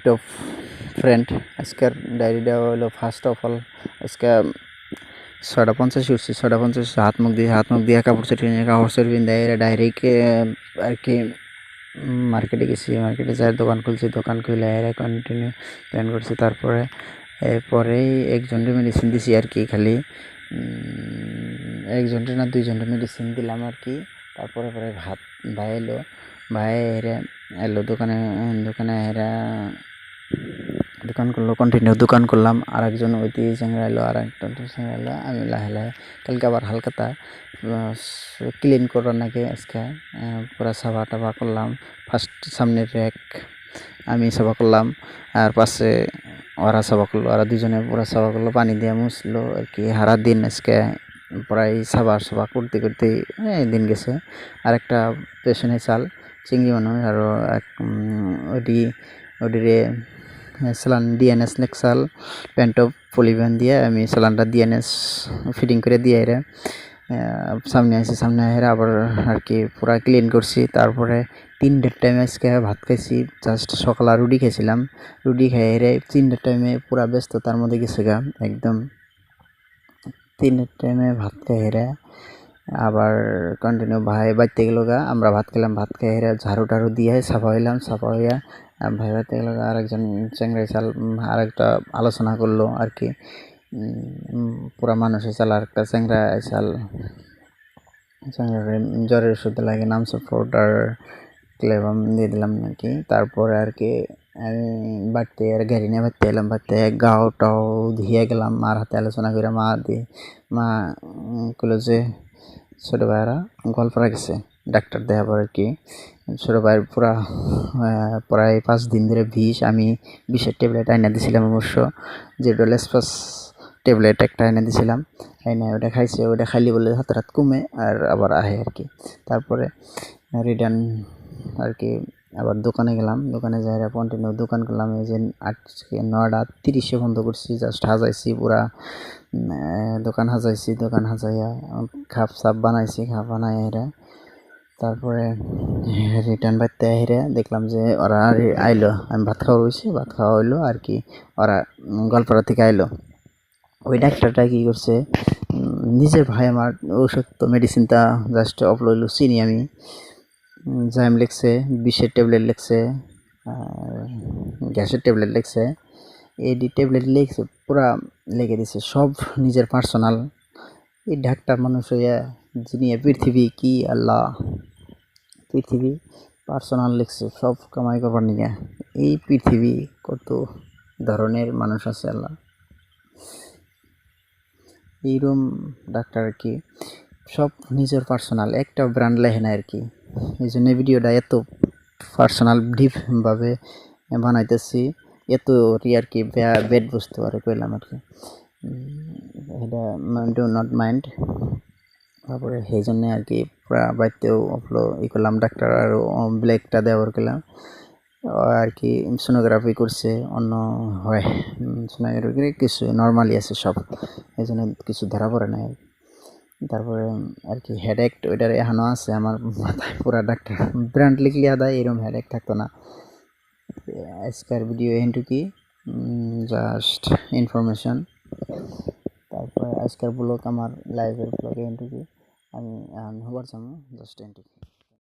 TikTok friend আজকের ডায়েরিটা হলো ফার্স্ট অফ অল আজকে 6:50 উঠছি 6:50 হাত মুখ দিয়ে কাপড় চোপড় দেয় ডায়েরিকে আর কি মার্কেটে গেছি মার্কেটে যাই দোকান খুলছি দোকান খুলে এরা কন্টিনিউ প্ল্যান করছি তারপরে এরপরেই একজনের মেডিসিন দিছি আর কি খালি একজনের না দুইজনের মেডিসিন দিলাম আর কি তারপরে পরে ভাই এলো দোকানে এরা দোকান করলো কন্টিনিউ দোকান করলাম আর একজন ওইটি চ্যাংরা এলো আর একটা চ্যাংরা এলো আমি লাহে কালকে আবার হালকাতা ক্লিন করার নাকি আজকে পুরা সাফা টাফা করলাম ফার্স্ট সামনের র্যাক আমি সাফা করলাম আর পাশে ওরা সাফা করলো ওরা দুজনে পুরা সাফা করলো পানি দিয়ে মুছলো আর কি সারা দিন আজকে প্রায় সাফা করতে দিন গেছে আর একটা পেছনে চাল চিংড়ি মানুষ আরও এক ওডিরে স্যালান ডিএনএস নেক্সাল প্যান্ট অফ পলিভ্যান দিয়ে আমি স্যালানটা ডিএনএস ফিটিং করে দিয়ে এরা সামনে এরা আবার আর কি পুরা ক্লিন করছি তারপরে 3টার টাইমে আজকে ভাত খাইছি জাস্ট সকালে রুটি খাইছিলাম রুটি খাই এরে 3টার টাইমে পুরা ব্যস্ততার মধ্যে গেছে গা একদম 3টার টাইমে ভাত খাই এরা আবার কন্টিনিউ ভাই বাড়তে গেল গা আমরা ভাত খেলাম ভাত খাই এরা ঝাড়ু টাড়ু দিয়ে সাফা হইয়া ভাই বাড়তে গেল আরেকজন চ্যাংরাই চাল আরেকটা আলোচনা করলো আর কি পুরা মানুষের চাল আরেকটা চ্যাংরা চাল জ্বরের ওষুধ লাগে নাম সাপোর্ট আর ক্লেভাম দিয়ে দিলাম নাকি তারপরে আর কি আমি বাড়তে আর গাড়ি নিয়ে বাড়তে এলাম বাড়তে গাও টাও ধুয়ে গেলাম মার হাতে আলোচনা করে মা কইলো যে ছোটো ভাইয়েরা গল্পরা গেছে ডাক্তার দেখাবার আর কি ছোটো ভাইয়ের পুরা প্রায় 5 দিন ধরে বিষ আমি বিষের ট্যাবলেট আইনা দিয়েছিলাম অবশ্য যেটা লেসপাস ট্যাবলেট একটা এনে দিয়েছিলাম ওটা খাইছে ওটা খাইলে বলে হাত কমে আর আবার আহে আর কি তারপরে রিটার্ন আর কি আবার দোকানে গেলাম দোকানে যাই কন্টিনিউ দোকান করলাম এই যে 9:30 বন্ধ করছি জাস্ট হাজাইছি পুরা দোকান হাজাইয়া খাপ সাপ বানাইছি খাপ বানাই এরা তারপরে রিটার্ন বাড়তে হেরে দেখলাম যে ওরা আইলো আমি ভাত খাওয়া হইলো আর কি ওরা গল্পরা থেকে আইলো ওই ডাক্তারটা কী করছে নিজের ভাই আমার ওষুধ তো মেডিসিনটা জাস্ট অফলোড চিনি আমি জাইম লিখছে বিষের ট্যাবলেট লিখছে গ্যাসের ট্যাবলেট লিখছে এডি ট্যাবলেট লিখছে পুরা লিখে দিছে সব নিজের পার্সোনাল এই ডাক্তার মানুষ হইয়া যিনি পৃথিবী কি আল্লাহ পৃথিবী পার্সোনাল লিখছে সব কামাই করবার নিয়ে এই পৃথিবী কত ধরনের মানুষ আছে আল্লাহ এইরকম ডাক্তার আর কি সব নিজের পার্সোনাল একটা ব্র্যান্ড লেখে না আর কি এই জন্য ভিডিওটা এত পার্সোনাল ডিপভাবে বানাইতেছি এত আর কি বেড বুঝতে পারে কইলাম আর কি এটা ডু নট মাইন্ড তারপরে সেই জন্যে আর কি পুরা বাড়িতেও করলাম ডাক্তার আর ব্ল্যাকটা ব্যবহার করলাম আর কি সোনোগ্রাফি করছে অন্য হয় সোনোগ্রাফি কিছু নর্মালি আছে সব এই জন্য কিছু ধরা পড়ে নাই তারপরে আর কি হেডেক ওইটার এখনও আছে আমার মাথায় পুরা ডাক্তার ব্র্যান্ড লিখলে আদা এরকম হেডেক থাকতো না আজকের ভিডিও এনটুকি জাস্ট ইনফরমেশন তারপরে আজকের ব্লগ আমার লাইভের ব্লগে এনটুকি আমি হবার চামো জাস্ট এনটুকি